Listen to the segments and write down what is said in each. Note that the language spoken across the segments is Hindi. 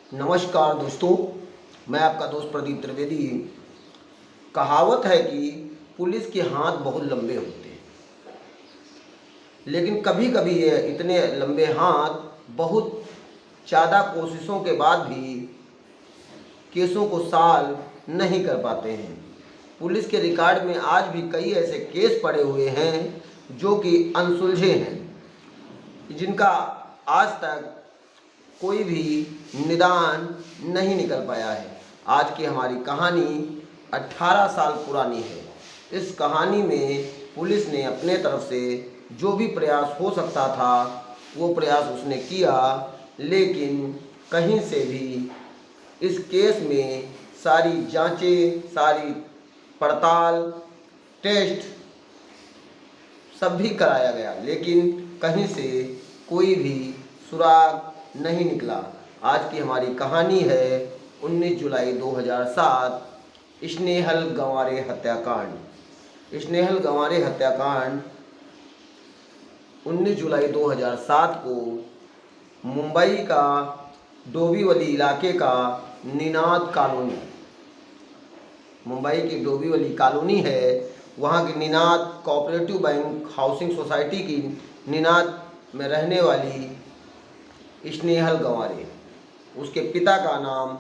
नमस्कार दोस्तों, मैं आपका दोस्त प्रदीप त्रिवेदी। कहावत है कि पुलिस के हाथ बहुत लंबे होते हैं, लेकिन कभी कभी ये इतने लंबे हाथ बहुत ज़्यादा कोशिशों के बाद भी केसों को सॉल्व नहीं कर पाते हैं। पुलिस के रिकॉर्ड में आज भी कई ऐसे केस पड़े हुए हैं जो कि अनसुलझे हैं, जिनका आज तक कोई भी निदान नहीं निकल पाया है। आज की हमारी कहानी 18 साल पुरानी है। इस कहानी में पुलिस ने अपने तरफ से जो भी प्रयास हो सकता था वो प्रयास उसने किया, लेकिन कहीं से भी इस केस में सारी जांचें, सारी पड़ताल, टेस्ट सब भी कराया गया, लेकिन कहीं से कोई भी सुराग नहीं निकला। आज की हमारी कहानी है 19 जुलाई 2007 स्नेहल गंवारे हत्याकांड। स्नेहल गंवारे हत्याकांड 19 जुलाई 2007 को मुंबई का डोंबिवली इलाके का निनाद कॉलोनी, मुंबई की डोंबिवली कॉलोनी है, वहाँ की Ninad cooperative bank housing society की निनाद में रहने वाली स्नेहल गंवारे, उसके पिता का नाम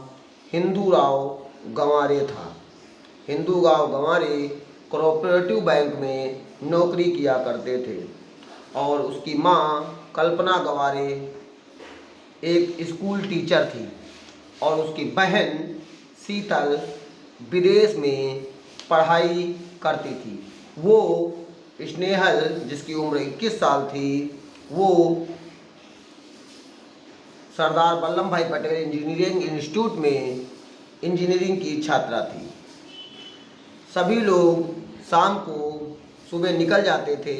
हिंदूराव गंवारे था। हिंदूराव गंवारे कोऑपरेटिव बैंक में नौकरी किया करते थे और उसकी माँ कल्पना गंवारे एक स्कूल टीचर थी और उसकी बहन शीतल विदेश में पढ़ाई करती थी। वो स्नेहल, जिसकी उम्र 21 साल थी, वो सरदार वल्लभ भाई पटेल इंजीनियरिंग इंस्टीट्यूट में इंजीनियरिंग की छात्रा थी। सभी लोग शाम को सुबह निकल जाते थे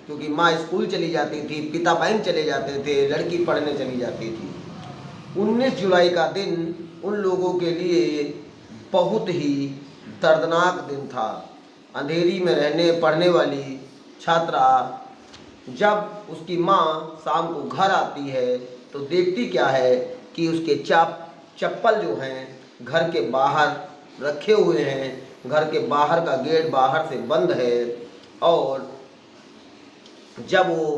क्योंकि माँ स्कूल चली जाती थी, पिता बैंक चले जाते थे, लड़की पढ़ने चली जाती थी। 19 जुलाई का दिन उन लोगों के लिए बहुत ही दर्दनाक दिन था। अंधेरी में रहने पढ़ने वाली छात्रा जब उसकी माँ शाम को घर आती है तो देखती क्या है कि उसके चप्पल जो हैं घर के बाहर रखे हुए हैं, घर के बाहर का गेट बाहर से बंद है। और जब वो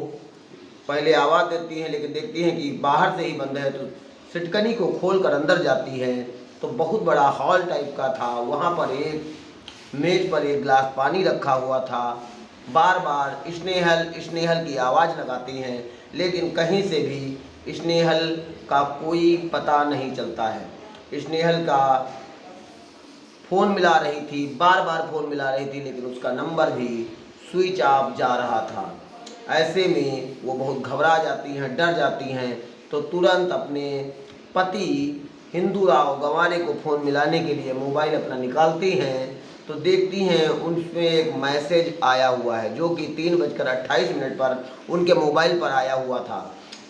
पहले आवाज़ देती हैं लेकिन देखती हैं कि बाहर से ही बंद है, तो सिटकनी को खोलकर अंदर जाती हैं तो बहुत बड़ा हॉल टाइप का था। वहाँ पर एक मेज पर एक गिलास पानी रखा हुआ था। बार बार स्नेहल स्नेहल की आवाज़ लगाती हैं, लेकिन कहीं से भी स्नेहल का कोई पता नहीं चलता है। स्नेहल का फ़ोन मिला रही थी, बार बार फ़ोन मिला रही थी, लेकिन उसका नंबर भी स्विच ऑफ जा रहा था। ऐसे में वो बहुत घबरा जाती हैं, डर जाती हैं, तो तुरंत अपने पति हिंदूराव गंवारे को फ़ोन मिलाने के लिए मोबाइल अपना निकालती हैं तो देखती हैं उसमें एक मैसेज आया हुआ है जो कि 3:28 पर उनके मोबाइल पर आया हुआ था।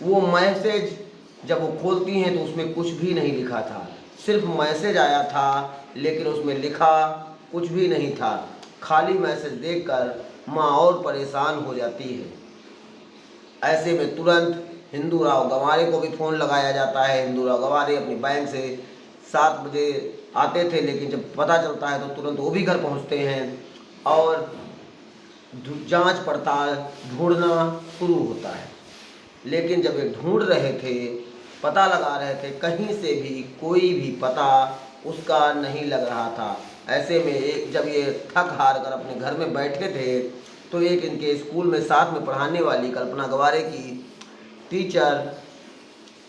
वो मैसेज जब वो खोलती हैं तो उसमें कुछ भी नहीं लिखा था, सिर्फ मैसेज आया था, लेकिन उसमें लिखा कुछ भी नहीं था। खाली मैसेज देखकर माँ और परेशान हो जाती है। ऐसे में तुरंत हिंदूराव गंवारे को भी फ़ोन लगाया जाता है। हिंदूराव गंवारे अपनी बैंक से 7 बजे आते थे, लेकिन जब पता चलता है तो तुरंत वो भी घर पहुंचते हैं और जांच पड़ताल ढूंढना शुरू होता है। लेकिन जब ये ढूंढ रहे थे, पता लगा रहे थे, कहीं से भी कोई भी पता उसका नहीं लग रहा था। ऐसे में जब ये थक हार कर अपने घर में बैठे थे तो एक इनके स्कूल में साथ में पढ़ाने वाली कल्पना गंवारे की टीचर,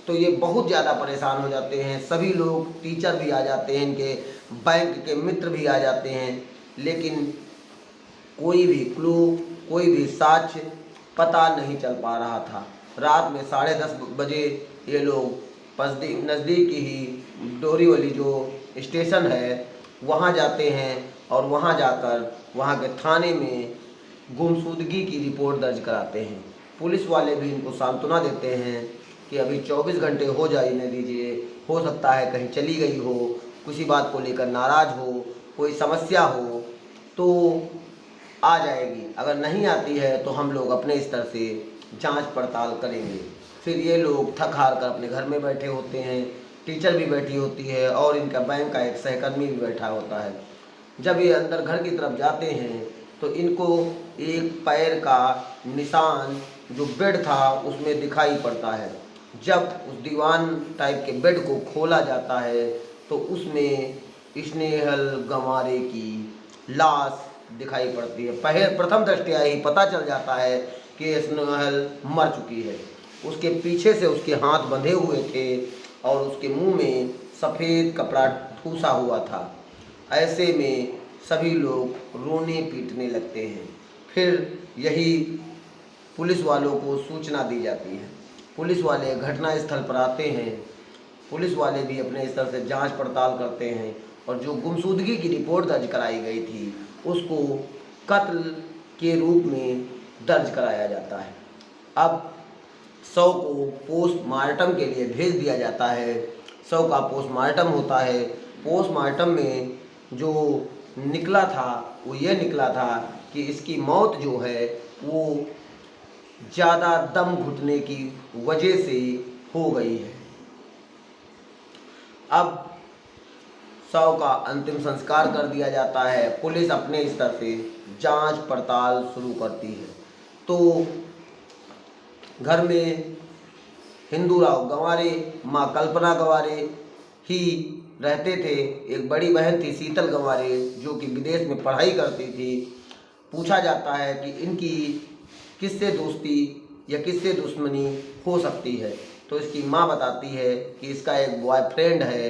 तो ये बहुत ज़्यादा परेशान हो जाते हैं। सभी लोग, टीचर भी आ जाते हैं, इनके बैंक के मित्र भी आ जाते हैं, लेकिन कोई भी क्लू, कोई भी साक्ष्य पता नहीं चल पा रहा था। रात में 10:30 बजे ये लोग नज़दीक ही डोंबिवली जो स्टेशन है वहाँ जाते हैं और वहाँ जाकर वहाँ के थाने में गुमशुदगी की रिपोर्ट दर्ज कराते हैं। पुलिस वाले भी इनको सांत्वना देते हैं कि अभी 24 घंटे हो जाने दीजिए, हो सकता है कहीं चली गई हो, किसी बात को लेकर नाराज़ हो, कोई समस्या हो तो आ जाएगी, अगर नहीं आती है तो हम लोग अपने स्तर से जांच पड़ताल करेंगे। फिर ये लोग थक हार कर अपने घर में बैठे होते हैं। टीचर भी बैठी होती है और इनका बैंक का एक सहकर्मी भी बैठा होता है। जब ये अंदर घर की तरफ जाते हैं तो इनको एक पैर का निशान जो बेड था उसमें दिखाई पड़ता है। जब उस दीवान टाइप के बेड को खोला जाता है तो उसमें स्नेहल गंवारे की लाश दिखाई पड़ती है। प्रथम दृष्टया ही पता चल जाता है कि स्नेहल मर चुकी है। उसके पीछे से उसके हाथ बंधे हुए थे और उसके मुंह में सफ़ेद कपड़ा ठूसा हुआ था। ऐसे में सभी लोग रोने पीटने लगते हैं। फिर यही पुलिस वालों को सूचना दी जाती है। पुलिस वाले घटना स्थल पर आते हैं। पुलिस वाले भी अपने स्तर से जांच पड़ताल करते हैं और जो गुमशुदगी की रिपोर्ट दर्ज कराई गई थी उसको कत्ल के रूप में दर्ज कराया जाता है। अब शव को पोस्टमार्टम के लिए भेज दिया जाता है। शव का पोस्टमार्टम होता है। पोस्टमार्टम में जो निकला था वो ये निकला था कि इसकी मौत जो है वो ज़्यादा दम घुटने की वजह से हो गई है। अब शव का अंतिम संस्कार कर दिया जाता है। पुलिस अपने स्तर से जांच पड़ताल शुरू करती है। तो घर में हिंदूराव गंवारे, माँ कल्पना गंवारे ही रहते थे। एक बड़ी बहन थी शीतल गंवारे जो कि विदेश में पढ़ाई करती थी। पूछा जाता है कि इनकी किससे दोस्ती या किससे दुश्मनी हो सकती है तो इसकी माँ बताती है कि इसका एक बॉयफ्रेंड है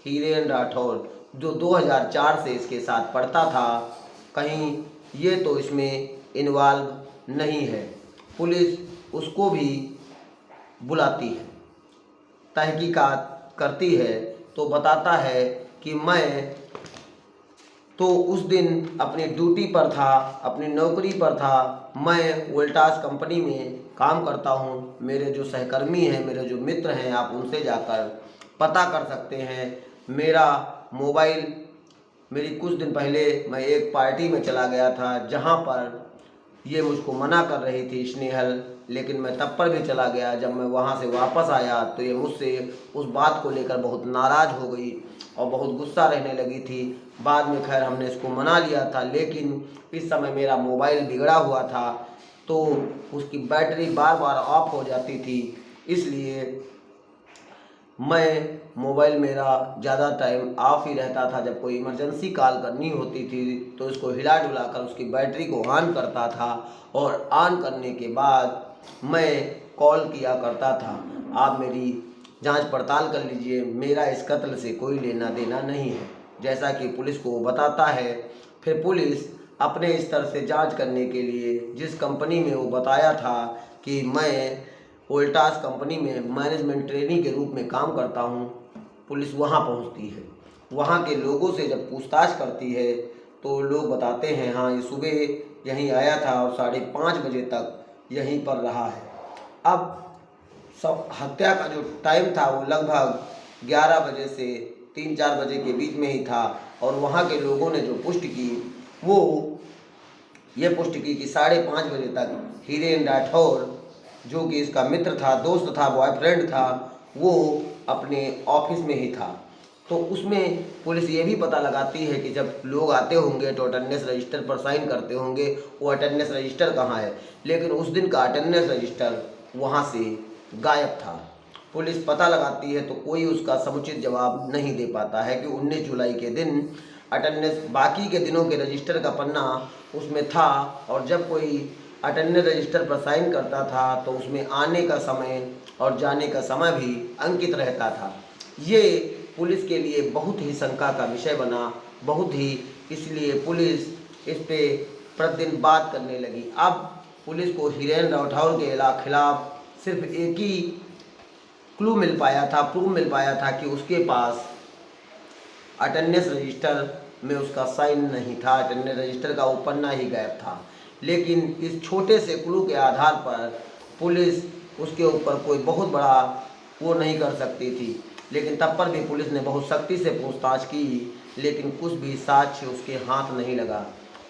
हीरेन राठौर जो 2004 से इसके साथ पढ़ता था। कहीं ये तो इसमें इन्वॉल्व नहीं है। पुलिस उसको भी बुलाती है, तहकीकात करती है तो बताता है कि मैं तो उस दिन अपनी ड्यूटी पर था, अपनी नौकरी पर था। मैं वोल्टास कंपनी में काम करता हूँ। मेरे जो सहकर्मी हैं, मेरे जो मित्र हैं, आप उनसे जाकर पता कर सकते हैं। मेरा मोबाइल मेरी कुछ दिन पहले मैं एक पार्टी में चला गया था जहाँ पर ये मुझको मना कर रही थी स्नेहल, लेकिन मैं तब पर भी चला गया। जब मैं वहाँ से वापस आया तो ये मुझसे उस बात को लेकर बहुत नाराज़ हो गई और बहुत गुस्सा रहने लगी थी। बाद में खैर हमने इसको मना लिया था, लेकिन इस समय मेरा मोबाइल बिगड़ा हुआ था तो उसकी बैटरी बार बार ऑफ हो जाती थी, इसलिए मैं मोबाइल मेरा ज़्यादा टाइम ऑफ ही रहता था। जब कोई इमरजेंसी कॉल करनी होती थी तो इसको हिला डुला कर उसकी बैटरी को ऑन करता था और ऑन करने के बाद मैं कॉल किया करता था। आप मेरी जांच पड़ताल कर लीजिए, मेरा इस कत्ल से कोई लेना देना नहीं है, जैसा कि पुलिस को बताता है। फिर पुलिस अपने स्तर से जांच करने के लिए जिस कंपनी में वो बताया था कि मैं वोल्टास कंपनी में मैनेजमेंट ट्रेनी के रूप में काम करता हूँ, पुलिस वहाँ पहुँचती है। वहाँ के लोगों से जब पूछताछ करती है तो लोग बताते हैं हाँ ये सुबह यहीं आया था और 5:30 बजे तक यहीं पर रहा है। अब सब हत्या का जो टाइम था वो लगभग 11 बजे से 3-4 बजे के बीच में ही था और वहाँ के लोगों ने जो पुष्टि की वो ये पुष्टि की कि 5:30 बजे तक हीरेन राठौर जो कि इसका मित्र था, दोस्त था, बॉयफ्रेंड था, वो अपने ऑफिस में ही था। तो उसमें पुलिस ये भी पता लगाती है कि जब लोग आते होंगे तो अटेंडेंस रजिस्टर पर साइन करते होंगे, वो अटेंडेंस रजिस्टर कहाँ है। लेकिन उस दिन का अटेंडेंस रजिस्टर वहाँ से गायब था। पुलिस पता लगाती है तो कोई उसका समुचित जवाब नहीं दे पाता है कि 19 जुलाई के दिन अटेंडेंस, बाकी के दिनों के रजिस्टर का पन्ना उसमें था और जब कोई अटेंडेंस रजिस्टर पर साइन करता था तो उसमें आने का समय और जाने का समय भी अंकित रहता था। ये पुलिस के लिए बहुत ही शंका का विषय बना, बहुत ही, इसलिए पुलिस इस पे प्रतिदिन बात करने लगी। अब पुलिस को हीरेन राठौर के खिलाफ सिर्फ एक ही क्लू मिल पाया था, प्रूफ मिल पाया था कि उसके पास अटेंडेंस रजिस्टर में उसका साइन नहीं था, अटेंडेंस रजिस्टर का वो पन्ना ही गायब था। लेकिन इस छोटे से क्लू के आधार पर पुलिस उसके ऊपर कोई बहुत बड़ा वो नहीं कर सकती थी, लेकिन तब पर भी पुलिस ने बहुत सख्ती से पूछताछ की, लेकिन कुछ भी साक्ष्य उसके हाथ नहीं लगा।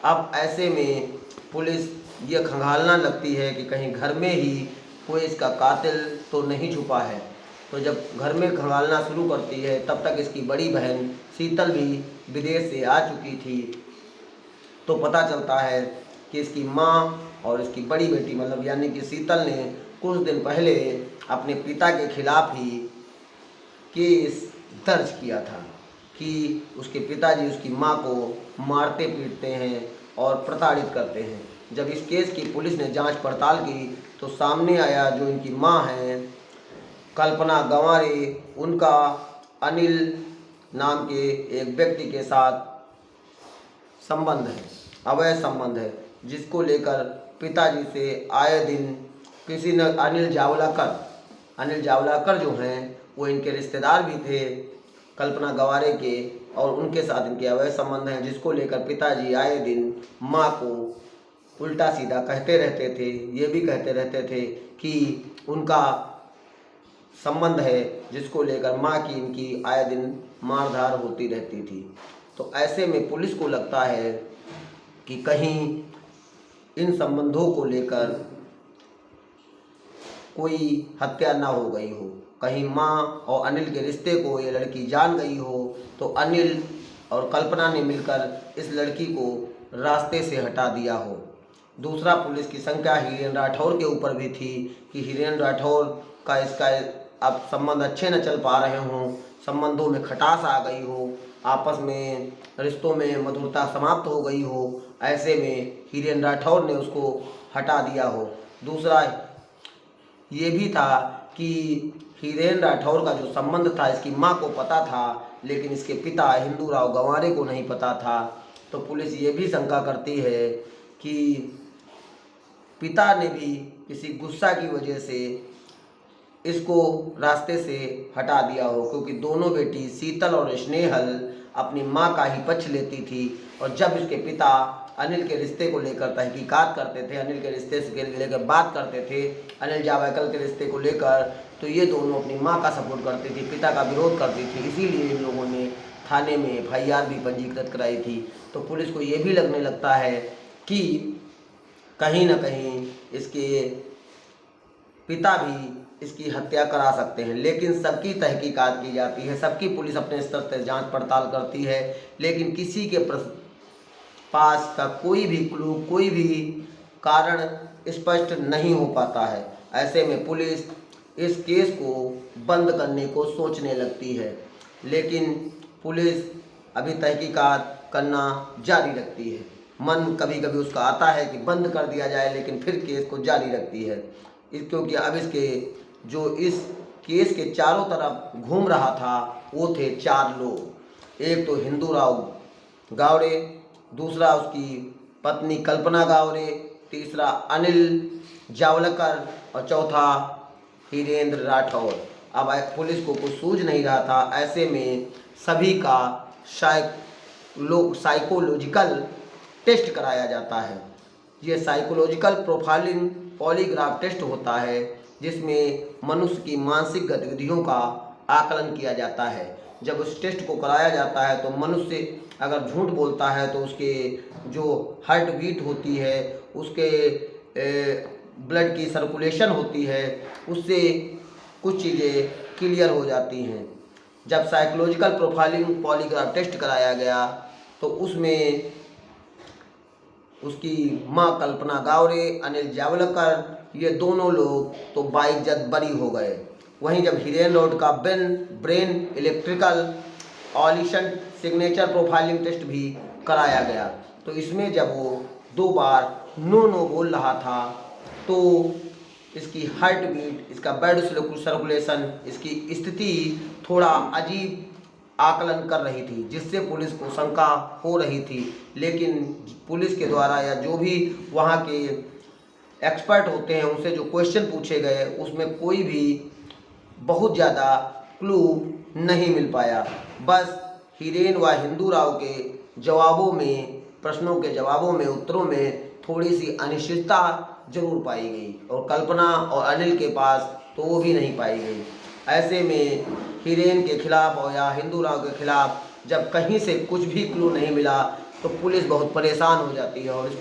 अब ऐसे में पुलिस ये खंगालना लगती है कि कहीं घर में ही कोई इसका कातिल तो नहीं छुपा है। तो जब घर में खंगालना शुरू करती है तब तक इसकी बड़ी बहन शीतल भी विदेश से आ चुकी थी। तो पता चलता है कि इसकी माँ और इसकी बड़ी बेटी मतलब यानी कि शीतल ने कुछ दिन पहले अपने पिता के खिलाफ ही केस दर्ज किया था कि उसके पिताजी उसकी माँ को मारते पीटते हैं और प्रताड़ित करते हैं। जब इस केस की पुलिस ने जांच पड़ताल की तो सामने आया जो इनकी माँ है कल्पना गंवारे, उनका अनिल नाम के एक व्यक्ति के साथ संबंध है, अवैध संबंध है, जिसको लेकर पिताजी से आए दिन किसी न अनिल जावलाकर जो हैं वो इनके रिश्तेदार भी थे कल्पना गंवारे के, और उनके साथ इनके अवैध संबंध हैं, जिसको लेकर पिताजी आए दिन माँ को उल्टा सीधा कहते रहते थे। ये भी कहते रहते थे कि उनका संबंध है, जिसको लेकर माँ की इनकी आए दिन मारधार होती रहती थी। तो ऐसे में पुलिस को लगता है कि कहीं इन संबंधों को लेकर कोई हत्या ना हो गई हो, कहीं माँ और अनिल के रिश्ते को ये लड़की जान गई हो तो अनिल और कल्पना ने मिलकर इस लड़की को रास्ते से हटा दिया हो। दूसरा, पुलिस की शंका हीरेन राठौर के ऊपर भी थी कि हीरेन राठौर का इसका अब संबंध अच्छे न चल पा रहे हों, संबंधों में खटास आ गई हो, आपस में रिश्तों में मधुरता समाप्त हो गई हो, ऐसे में हीरेन राठौर ने उसको हटा दिया हो। दूसरा ये भी था कि हीरेन राठौर का जो संबंध था इसकी माँ को पता था, लेकिन इसके पिता हिंदूराव गंवारे को नहीं पता था। तो पुलिस ये भी शंका करती है कि पिता ने भी किसी गुस्सा की वजह से इसको रास्ते से हटा दिया हो, क्योंकि दोनों बेटी शीतल और स्नेहल अपनी माँ का ही पक्ष लेती थी। और जब इसके पिता अनिल के रिश्ते को लेकर तहकीकात करते थे, अनिल के रिश्ते से लेकर बात करते थे, अनिल जावलकर के रिश्ते को लेकर, तो ये दोनों अपनी माँ का सपोर्ट करती थी, पिता का विरोध करती थी। इसीलिए इन लोगों ने थाने में एफआईआर भी पंजीकृत कराई थी। तो पुलिस को ये भी लगने लगता है कि कहीं ना कहीं इसके पिता भी इसकी हत्या करा सकते हैं। लेकिन सबकी तहकीकात की जाती है, सबकी पुलिस अपने स्तर से जांच पड़ताल करती है, लेकिन किसी के पास का कोई भी क्लू, कोई भी कारण स्पष्ट नहीं हो पाता है। ऐसे में पुलिस इस केस को बंद करने को सोचने लगती है, लेकिन पुलिस अभी तहकीकात करना जारी रखती है। मन कभी कभी उसका आता है कि बंद कर दिया जाए, लेकिन फिर केस को जारी रखती है, क्योंकि अब इसके जो इस केस के चारों तरफ घूम रहा था वो थे 4 लोग। एक तो हिंदूराव गावड़े, दूसरा उसकी पत्नी कल्पना गावड़े, तीसरा अनिल जावलकर और चौथा हीरेंद्र राठौर। अब पुलिस को कुछ सूझ नहीं रहा था। ऐसे में सभी का साइकोलॉजिकल टेस्ट कराया जाता है। ये साइकोलॉजिकल प्रोफाइलिंग पॉलीग्राफ टेस्ट होता है, जिसमें मनुष्य की मानसिक गतिविधियों का आकलन किया जाता है। जब उस टेस्ट को कराया जाता है तो मनुष्य अगर झूठ बोलता है तो उसके जो हार्ट बीट होती है, उसके ब्लड की सर्कुलेशन होती है, उससे कुछ चीज़ें क्लियर हो जाती हैं। जब साइकोलॉजिकल प्रोफाइलिंग पॉलीग्राफ टेस्ट कराया गया तो उसमें उसकी माँ कल्पना गावड़े, अनिल जावलकर, ये दोनों लोग तो बाइज्जत बरी हो गए। वहीं जब हीरेन रोड का brain electrical oscillation signature profiling test भी कराया गया, तो इसमें जब वो 2 बार नो बोल रहा था तो इसकी हार्ट बीट, इसका ब्लड सर्कुलेशन, इसकी स्थिति थोड़ा अजीब आकलन कर रही थी, जिससे पुलिस को शंका हो रही थी। लेकिन पुलिस के द्वारा या जो भी वहाँ के एक्सपर्ट होते हैं उनसे जो क्वेश्चन पूछे गए उसमें कोई भी बहुत ज़्यादा क्लू नहीं मिल पाया। बस हीरेन व हिंदूराव के जवाबों में, प्रश्नों के जवाबों में, उत्तरों में थोड़ी सी अनिश्चितता जरूर पाई गई, और कल्पना और अनिल के पास तो वो भी नहीं पाई गई। ऐसे में हीरेन के खिलाफ और या हिंदूराव के खिलाफ जब कहीं से कुछ भी क्लू नहीं मिला तो पुलिस बहुत परेशान हो जाती है और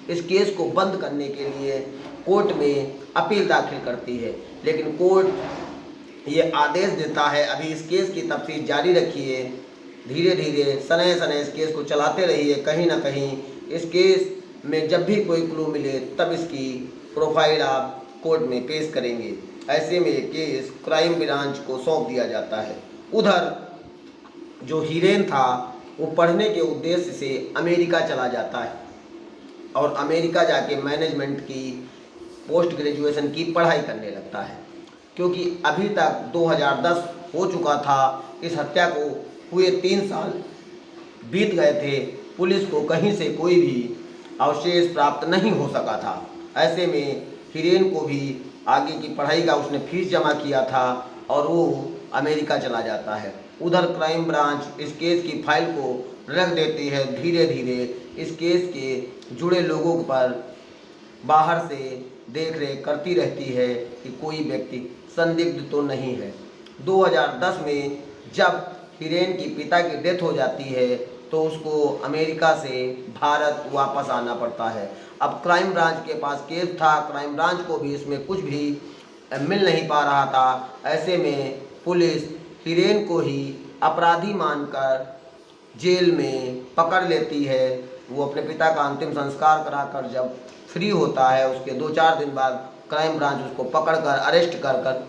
इस केस को बंद करने के लिए कोर्ट में अपील दाखिल करती है। लेकिन कोर्ट ये आदेश देता है अभी इस केस की तफ्तीश जारी रखिए, धीरे धीरे सने सने इस केस को चलाते रहिए। कहीं ना कहीं इस केस में जब भी कोई क्लू मिले तब इसकी प्रोफाइल आप कोर्ट में पेश करेंगे। ऐसे में ये केस क्राइम ब्रांच को सौंप दिया जाता है। उधर जो हीरेन था वो पढ़ने के उद्देश्य से अमेरिका चला जाता है और अमेरिका जाके मैनेजमेंट की पोस्ट ग्रेजुएशन की पढ़ाई करने लगता है, क्योंकि अभी तक 2010 हो चुका था। इस हत्या को हुए 3 साल बीत गए थे। पुलिस को कहीं से कोई भी अवशेष प्राप्त नहीं हो सका था। ऐसे में हिरेन को भी आगे की पढ़ाई का उसने फीस जमा किया था और वो अमेरिका चला जाता है। उधर क्राइम ब्रांच इस केस की फाइल को रख देती है। धीरे धीरे इस केस के जुड़े लोगों पर बाहर से देख रेख करती रहती है कि कोई व्यक्ति संदिग्ध तो नहीं है। 2010 में जब हिरेन की पिता की डेथ हो जाती है तो उसको अमेरिका से भारत वापस आना पड़ता है। अब क्राइम ब्रांच के पास केस था, क्राइम ब्रांच को भी इसमें कुछ भी मिल नहीं पा रहा था। ऐसे में पुलिस हिरेन को ही अपराधी मानकर जेल में पकड़ लेती है। वो अपने पिता का अंतिम संस्कार कराकर जब फ्री होता है उसके 2-4 दिन बाद क्राइम ब्रांच उसको पकड़कर अरेस्ट कर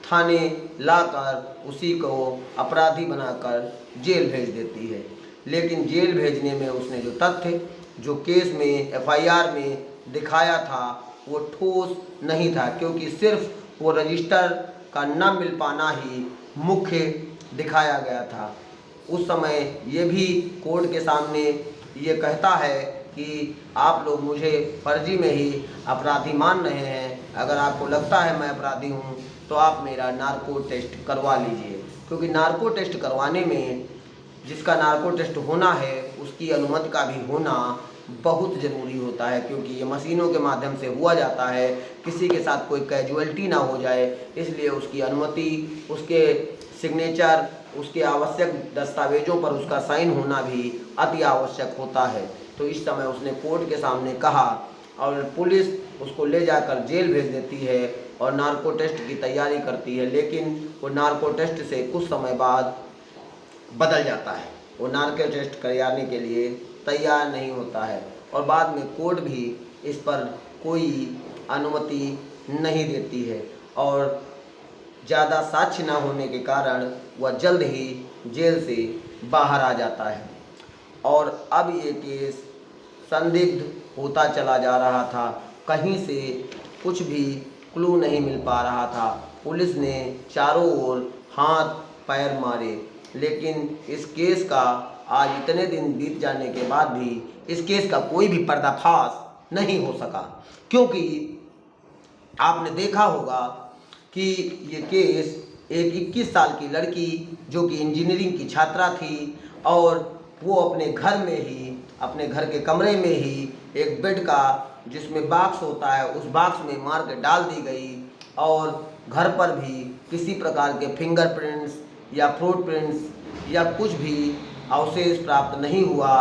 थाने लाकर उसी को अपराधी बनाकर जेल भेज देती है। लेकिन जेल भेजने में उसने जो तथ्य जो केस में एफआईआर में दिखाया था वो ठोस नहीं था, क्योंकि सिर्फ वो रजिस्टर का न मिल पाना ही मुख्य दिखाया गया था। उस समय ये भी कोर्ट के सामने ये कहता है कि आप लोग मुझे फर्जी में ही अपराधी मान रहे हैं। अगर आपको लगता है मैं अपराधी हूँ तो आप मेरा नार्को टेस्ट करवा लीजिए, क्योंकि नार्को टेस्ट करवाने में जिसका नार्को टेस्ट होना है उसकी अनुमति का भी होना बहुत ज़रूरी होता है, क्योंकि ये मशीनों के माध्यम से हुआ जाता है। किसी के साथ कोई कैजुअल्टी ना हो जाए, इसलिए उसकी अनुमति, उसके सिग्नेचर, उसके आवश्यक दस्तावेजों पर उसका साइन होना भी अति आवश्यक होता है। तो इस समय उसने कोर्ट के सामने कहा और पुलिस उसको ले जाकर जेल भेज देती है और नार्को टेस्ट की तैयारी करती है। लेकिन वो नार्को टेस्ट से कुछ समय बाद बदल जाता है, वो नार्को टेस्ट कराने के लिए तैयार नहीं होता है और बाद में कोर्ट भी इस पर कोई अनुमति नहीं देती है और ज़्यादा साक्ष्य न होने के कारण वह जल्द ही जेल से बाहर आ जाता है। और अब ये केस संदिग्ध होता चला जा रहा था, कहीं से कुछ भी क्लू नहीं मिल पा रहा था। पुलिस ने चारों ओर हाथ पैर मारे, लेकिन इस केस का आज इतने दिन बीत जाने के बाद भी इस केस का कोई भी पर्दाफाश नहीं हो सका, क्योंकि आपने देखा होगा कि ये केस एक 21 साल की लड़की जो कि इंजीनियरिंग की छात्रा थी और वो अपने घर में ही, अपने घर के कमरे में ही एक बेड का जिसमें बॉक्स होता है उस बॉक्स में मार के डाल दी गई और घर पर भी किसी प्रकार के फिंगरप्रिंट्स या फुटप्रिंट्स या कुछ भी अवशेष प्राप्त नहीं हुआ।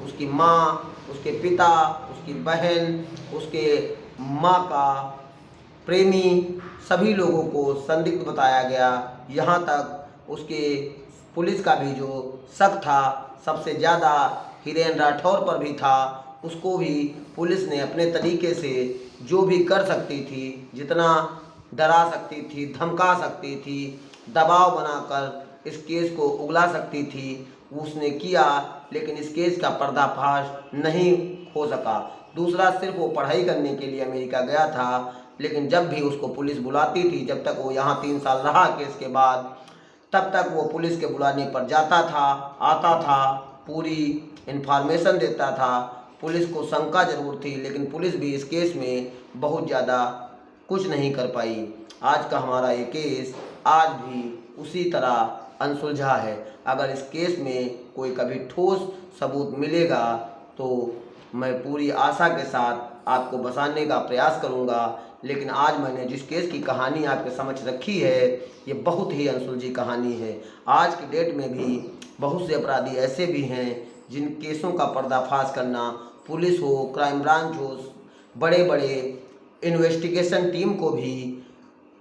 उसकी माँ, उसके पिता, उसकी बहन, उसके माँ का प्रेमी, सभी लोगों को संदिग्ध बताया गया। यहाँ तक उसके पुलिस का भी जो शक था सबसे ज़्यादा हिरेन राठौर पर भी था। उसको भी पुलिस ने अपने तरीके से जो भी कर सकती थी, जितना डरा सकती थी, धमका सकती थी, दबाव बनाकर इस केस को उगला सकती थी, उसने किया। लेकिन इस केस का पर्दाफाश नहीं हो सका। दूसरा, सिर्फ वो पढ़ाई करने के लिए अमेरिका गया था, लेकिन जब भी उसको पुलिस बुलाती थी, जब तक वो यहाँ 3 साल रहा केस के बाद, तब तक वो पुलिस के बुलाने पर जाता था, आता था, पूरी इन्फॉर्मेशन देता था। पुलिस को शंका जरूर थी, लेकिन पुलिस भी इस केस में बहुत ज़्यादा कुछ नहीं कर पाई। आज का हमारा ये केस आज भी उसी तरह अनसुलझा है। अगर इस केस में कोई कभी ठोस सबूत मिलेगा तो मैं पूरी आशा के साथ आपको बताने का प्रयास करूंगा। लेकिन आज मैंने जिस केस की कहानी आपके समक्ष रखी है ये बहुत ही अनसुलझी कहानी है। आज की डेट में भी बहुत से अपराधी ऐसे भी हैं जिन केसों का पर्दाफाश करना पुलिस हो, क्राइम ब्रांच हो, बड़े बड़े इन्वेस्टिगेशन टीम को भी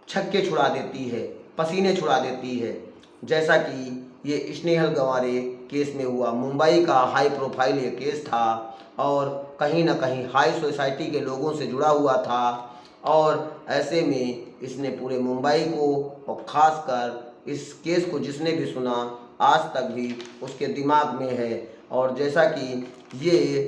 छक्के छुड़ा देती है। पसीने छुड़ा देती है। जैसा कि ये स्नेहल गंवारे केस में हुआ। मुंबई का हाई प्रोफाइल ये केस था और कहीं ना कहीं हाई सोसाइटी के लोगों से जुड़ा हुआ था और ऐसे में इसने पूरे मुंबई को और ख़ासकर इस केस को जिसने भी सुना आज तक भी उसके दिमाग में है। और जैसा कि ये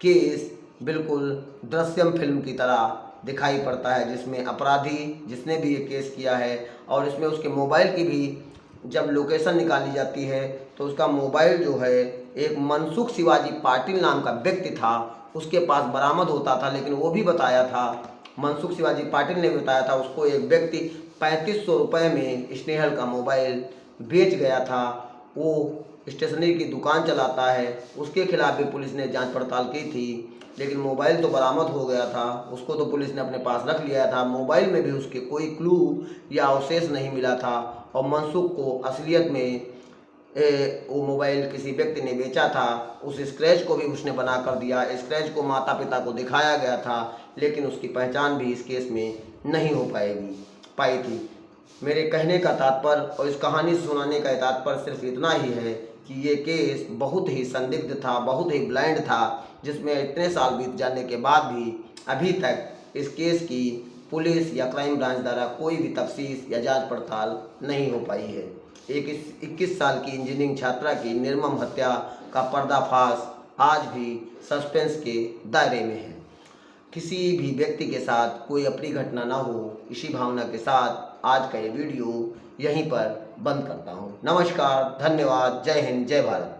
केस बिल्कुल दृश्यम फिल्म की तरह दिखाई पड़ता है, जिसमें अपराधी जिसने भी ये केस किया है और इसमें उसके मोबाइल की भी जब लोकेशन निकाली जाती है तो उसका मोबाइल जो है एक मनसुख शिवाजी पाटिल नाम का व्यक्ति था उसके पास बरामद होता था। लेकिन वो भी बताया था, मनसुख शिवाजी पाटिल ने बताया था उसको एक व्यक्ति 3500 रुपये में स्नेहल का मोबाइल बेच गया था। वो स्टेशनरी की दुकान चलाता है, उसके खिलाफ भी पुलिस ने जांच पड़ताल की थी, लेकिन मोबाइल तो बरामद हो गया था, उसको तो पुलिस ने अपने पास रख लिया था। मोबाइल में भी उसके कोई क्लू या अवशेष नहीं मिला था और मनसुख को असलियत में वो मोबाइल किसी व्यक्ति ने बेचा था। उस स्क्रैच को भी उसने बना कर दिया, स्क्रैच को माता पिता को दिखाया गया था, लेकिन उसकी पहचान भी इस केस में नहीं हो पाई थी। मेरे कहने का तात्पर्य और इस कहानी सुनाने का तात्पर्य सिर्फ इतना ही है कि ये केस बहुत ही संदिग्ध था, बहुत ही ब्लाइंड था, जिसमें इतने साल बीत जाने के बाद भी अभी तक इस केस की पुलिस या क्राइम ब्रांच द्वारा कोई भी तफ्तीश या जांच पड़ताल नहीं हो पाई है। एक 21 साल की इंजीनियरिंग छात्रा की निर्मम हत्या का पर्दाफाश आज भी सस्पेंस के दायरे में है। किसी भी व्यक्ति के साथ कोई अप्रिय घटना ना हो, इसी भावना के साथ आज का ये वीडियो यहीं पर बंद करता हूँ। नमस्कार, धन्यवाद, जय हिंद, जय भारत।